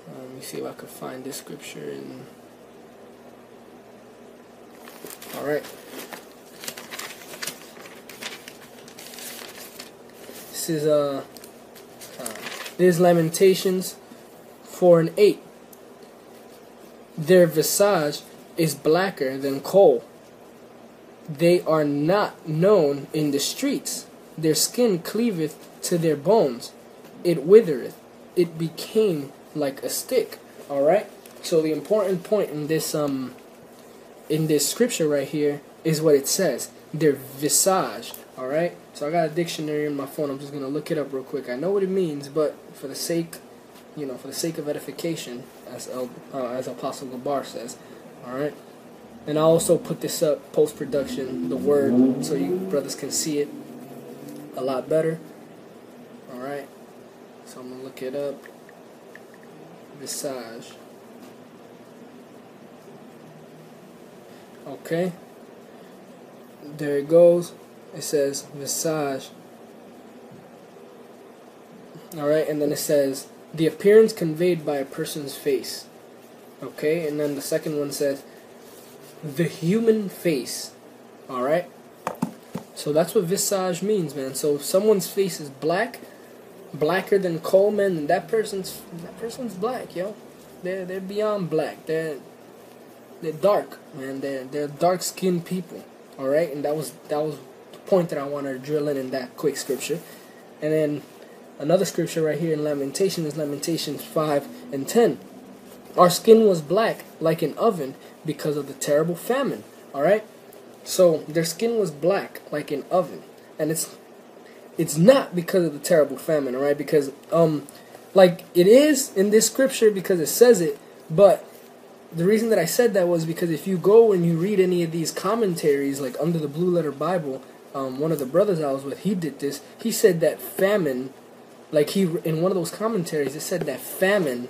Let me see if I can find this scripture. Alright. This is Lamentations 4:8. Their visage is blacker than coal. They are not known in the streets. Their skin cleaveth to their bones. It withereth. It became like a stick. Alright? So the important point in this scripture right here is what it says. Their visage. Alright? So I got a dictionary in my phone. I'm just gonna look it up real quick. I know what it means, but for the sake of edification, as Apostle Gabar says. Alright? And I'll also put this up post-production, the word, so you brothers can see it a lot better. Alright? So I'm going to look it up. Visage. Okay. There it goes. It says visage. Alright, and then it says the appearance conveyed by a person's face. Okay, and then the second one says the human face. Alright? So that's what visage means, man. So if someone's face is blacker than coal, man, then that person's black, yo. They're beyond black. They're dark, man. They're dark skinned people. Alright? And that was the point that I wanted to drill in that quick scripture. And then another scripture right here in Lamentation is Lamentations 5:10. Our skin was black like an oven because of the terrible famine. Alright? So their skin was black like an oven. And it's not because of the terrible famine, alright? Because like it is in this scripture because it says it, but the reason that I said that was because if you go and you read any of these commentaries, like under the Blue Letter Bible, one of the brothers I was with, he did this. He said that famine, like in one of those commentaries, it said that famine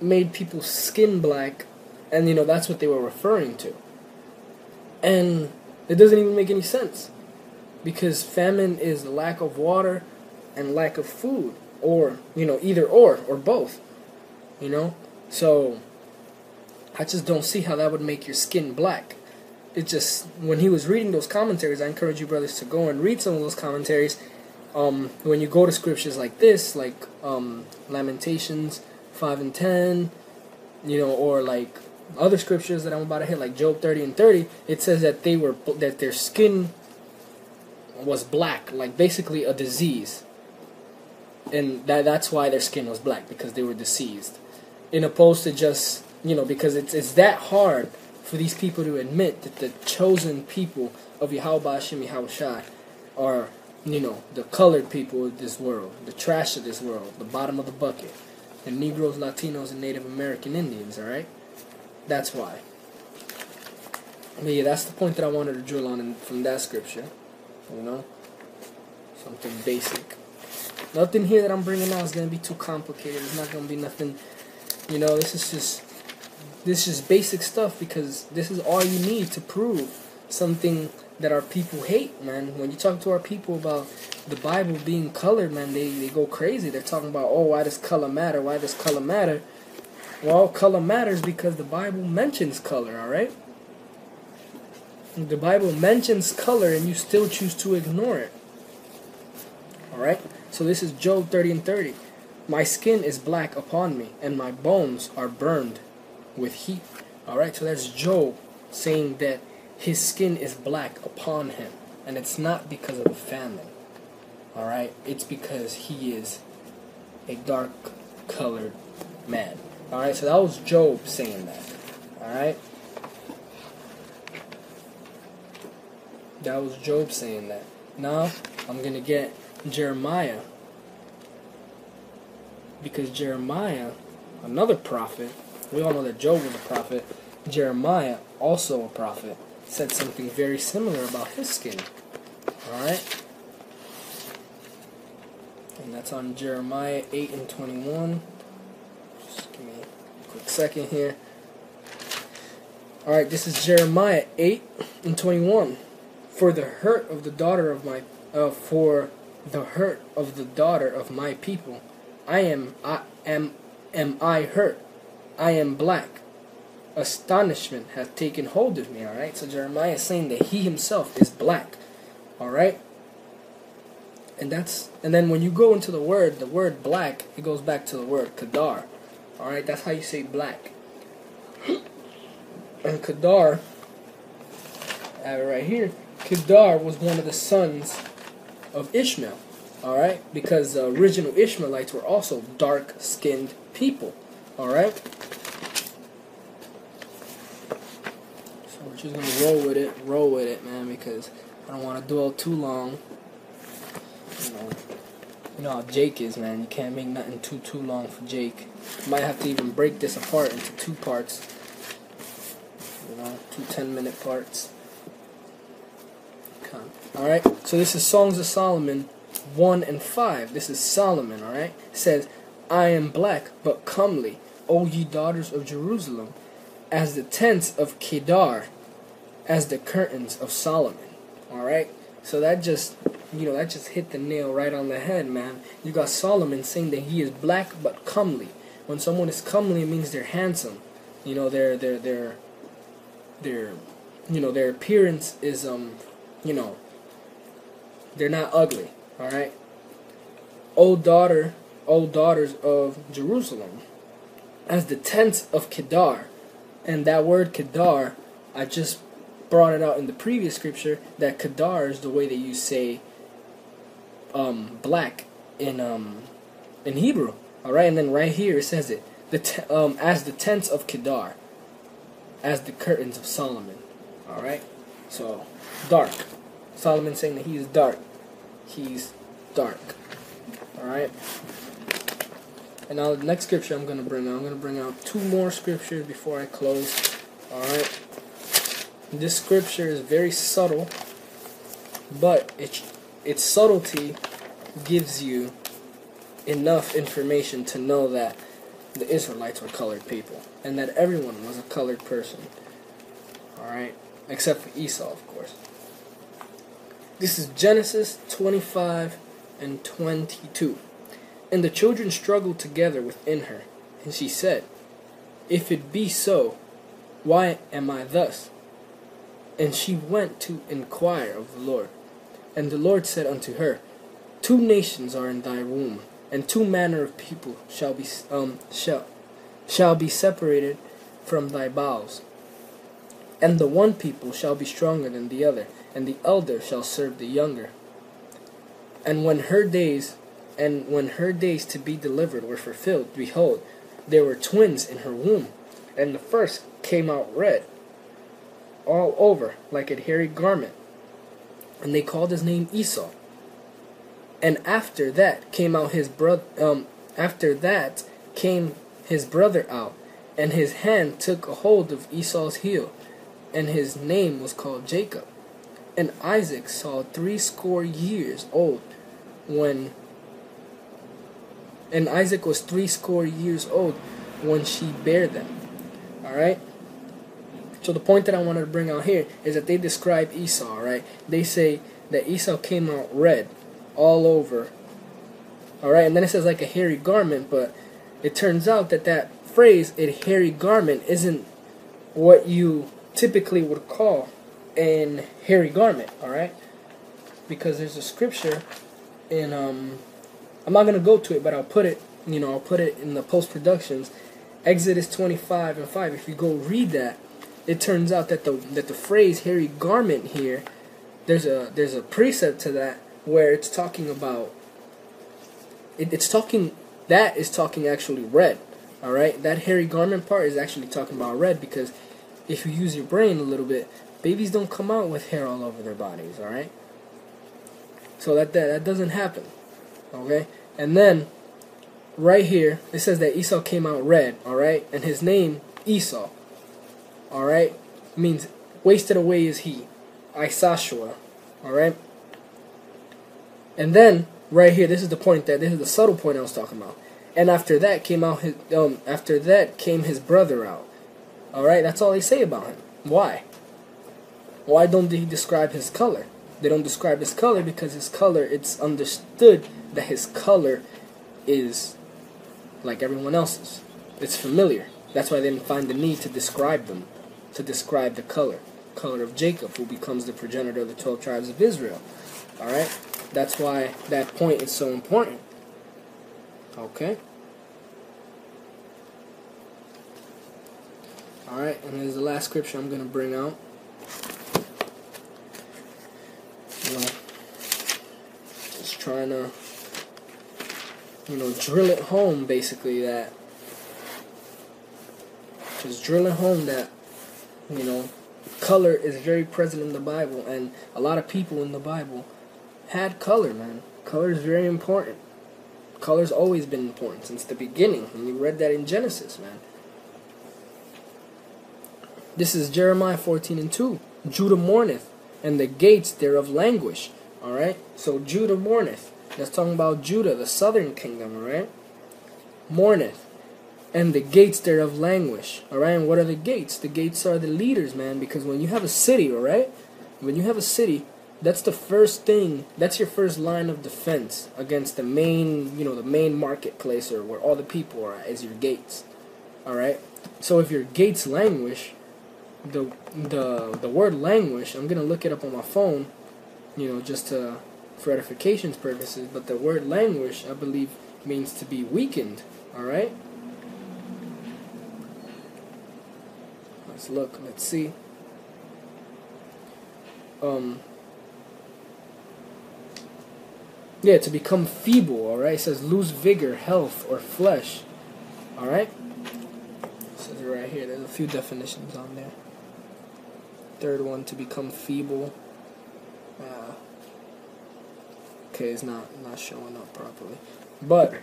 made people's skin black, and that's what they were referring to. And it doesn't even make any sense, because famine is the lack of water and lack of food, or either or both. So I just don't see how that would make your skin black. It just, when he was reading those commentaries, I encourage you brothers to go and read some of those commentaries. When you go to scriptures like this, like Lamentations 5:10, or like other scriptures that I'm about to hit, like Job 30:30, it says that their skin was black, like basically a disease, and that's why their skin was black, because they were diseased, in opposed to just because it's that hard for these people to admit that the chosen people of Yahweh Hashem Yahushai are the colored people of this world, the trash of this world, the bottom of the bucket, the Negroes, Latinos, and Native American Indians. Alright? That's why. But yeah, that's the point that I wanted to drill on from that scripture. Something basic. Nothing here that I'm bringing out is going to be too complicated. It's not going to be nothing, this is just basic stuff, because this is all you need to prove something that our people hate, man. When you talk to our people about the Bible being colored, man, they go crazy. They're talking about, why does color matter? Why does color matter? Well, color matters because the Bible mentions color, alright? The Bible mentions color and you still choose to ignore it. Alright? So this is Job 30:30. My skin is black upon me, and my bones are burned with heat. Alright, so that's Job saying that his skin is black upon him. And it's not because of the famine. Alright? It's because he is a dark colored man. Alright, so that was Job saying that. Alright? That was Job saying that. Now, I'm going to get Jeremiah. Because Jeremiah, another prophet, we all know that Job was a prophet. Jeremiah, also a prophet, said something very similar about his skin. Alright? And that's on Jeremiah 8:21. Just give me a quick second here. Alright, this is Jeremiah 8:21. For the hurt of the daughter of my for the hurt of the daughter of my people, I am am I hurt? I am black. Astonishment hath taken hold of me. Alright, so Jeremiah is saying that he himself is black. Alright? And then when you go into the word black, it goes back to the word Kedar. Alright, that's how you say black. And Kedar, I have it right here. Kedar was one of the sons of Ishmael. Alright? Because the original Ishmaelites were also dark-skinned people. Alright? So we're just going to roll with it, man, because I don't want to dwell too long. You know how Jake is, man. You can't make nothing too long for Jake. You might have to even break this apart into 2 parts. You know, 2 10-minute parts. Okay. Alright, so this is Songs of Solomon 1 and 5. This is Solomon, alright? It says, I am black, but comely, O ye daughters of Jerusalem, as the tents of Kedar, as the curtains of Solomon. Alright? So that just hit the nail right on the head, man. You got Solomon saying that he is black but comely. When someone is comely, it means they're handsome. You know, their appearance is they're not ugly. All right. O daughters of Jerusalem, as the tents of Kedar. And that word Kedar, I just brought it out in the previous scripture, that Kedar is the way that you say black in Hebrew. All right, and then right here it says it, as the tents of Kedar, as the curtains of Solomon. All right, so dark. Solomon saying that he is dark. He's dark. All right. And now the next scripture I'm going to bring out 2 more scriptures before I close. All right. This scripture is very subtle, but its subtlety gives you enough information to know that the Israelites were colored people, and that everyone was a colored person. Alright? Except for Esau, of course. This is Genesis 25 and 22. And the children struggled together within her, and she said, If it be so, why am I thus? And she went to inquire of the Lord. And the Lord said unto her, 2 nations are in thy womb, and 2 manner of people shall be separated from thy bowels. And the one people shall be stronger than the other, and the elder shall serve the younger. And when her days to be delivered were fulfilled, behold, there were twins in her womb, and the first came out red all over like a hairy garment, and they called his name Esau. And after that came his brother out, and his hand took a hold of Esau's heel, and his name was called Jacob. And Isaac saw 60 years old when Isaac was 60 years old when she bare them. Alright? So the point that I wanted to bring out here is that they describe Esau, right? They say that Esau came out red all over. Alright, and then it says like a hairy garment, but it turns out that phrase, a hairy garment, isn't what you typically would call a hairy garment, alright? Because there's a scripture in, I'm not going to go to it, but I'll put it in the post-productions, Exodus 25 and 5. If you go read that, it turns out that the phrase hairy garment here, there's a precept to that where it's talking about it's talking actually red. All right, that hairy garment part is actually talking about red, because if you use your brain a little bit, babies don't come out with hair all over their bodies. All right, so that doesn't happen. Okay, and then right here it says that Esau came out red. All right, and his name Esau. Alright, means wasted away is he, Isashua. Alright, and then right here, this is the subtle point I was talking about. And after that came his brother out. Alright, that's all they say about him. Why? Why don't they describe his color? They don't describe his color because his color, it's understood that his color is like everyone else's. It's familiar. That's why they didn't find the need to describe them, to describe the color of Jacob, who becomes the progenitor of the 12 tribes of Israel. Alright? That's why that point is so important. Okay? Alright, and here's the last scripture I'm going to bring out. Just trying to, drill it home, basically, that, just drill it home that, color is very present in the Bible, and a lot of people in the Bible had color, man. Color is very important. Color's always been important since the beginning, and you read that in Genesis, man. This is Jeremiah 14:2. Judah mourneth, and the gates thereof languish. Alright? So Judah mourneth. That's talking about Judah, the southern kingdom, alright? Mourneth, and the gates thereof languish. Alright? And what are the gates? The gates are the leaders, man, because when you have a city, alright? When you have a city, that's the first thing, that's your first line of defense against the main, the main marketplace, or where all the people are at, is your gates. Alright? So if your gates languish, the word languish, I'm gonna look it up on my phone, just for edification's purposes, but the word languish, I believe, means to be weakened. Alright? Let's look, let's see. Yeah, to become feeble, alright? It says lose vigor, health, or flesh. Alright? It says it right here. There's a few definitions on there. Third one, to become feeble. Okay, it's not showing up properly. But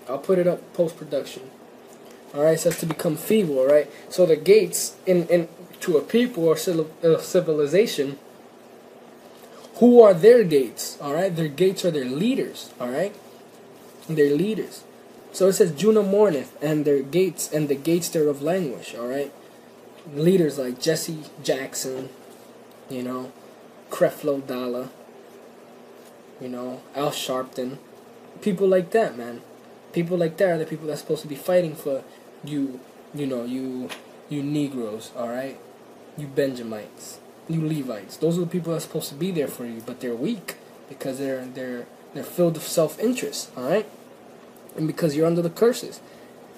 I'll put it up post-production. Alright, it says to become feeble, alright? So the gates to a people or civilization, who are their gates? Alright? Their gates are their leaders. Alright? Their leaders. So it says Judah mourneth, and their gates, and the gates thereof languish. Alright? Leaders like Jesse Jackson, Creflo Dollar, Al Sharpton. People like that, man. People like that are the people that's supposed to be fighting for you Negroes, alright? You Benjamites, you Levites. Those are the people that's supposed to be there for you, but they're weak because they're filled with self-interest, alright? And because you're under the curses.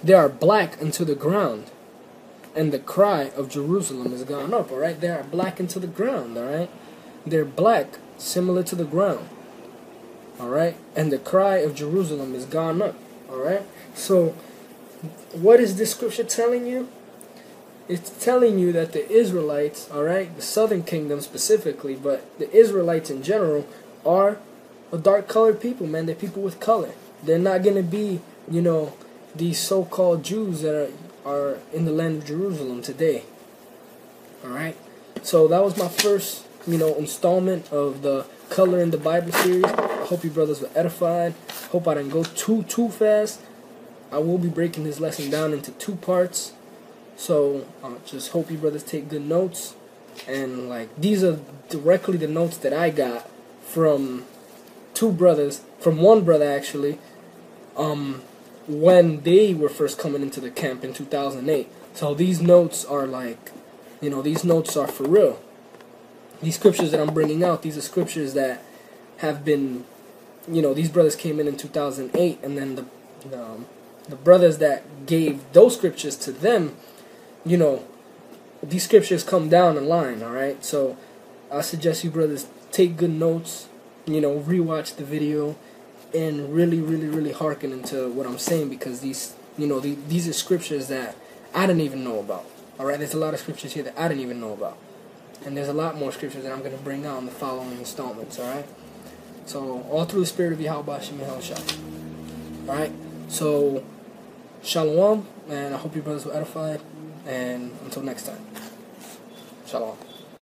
They are black unto the ground, and the cry of Jerusalem is gone up, alright? They are black into the ground, alright? They're black, similar to the ground, alright? And the cry of Jerusalem is gone up, alright? So, what is this scripture telling you? It's telling you that the Israelites, alright, the southern kingdom specifically, but the Israelites in general, are a dark-colored people, man. They're people with color. They're not going to be, these so-called Jews that are in the land of Jerusalem today. Alright? So that was my first, installment of the Color in the Bible series. I hope you brothers were edified. Hope I didn't go too fast. I will be breaking this lesson down into 2 parts. So just hope you brothers take good notes. And these are directly the notes that I got from 2 brothers, from one brother actually, when they were first coming into the camp in 2008. So these notes are these notes are for real. These scriptures that I'm bringing out, these are scriptures that have been, these brothers came in 2008, and then the brothers that gave those scriptures to them, these scriptures come down the line, alright? So I suggest you brothers take good notes, rewatch the video, and really hearken into what I'm saying, because these are scriptures that I didn't even know about. Alright, there's a lot of scriptures here that I didn't even know about. And there's a lot more scriptures that I'm going to bring out in the following installments, alright? So, all through the spirit of Yahweh Shem Yahushua. Alright, so, Shalom, and I hope you brothers were edified, and until next time, Shalom.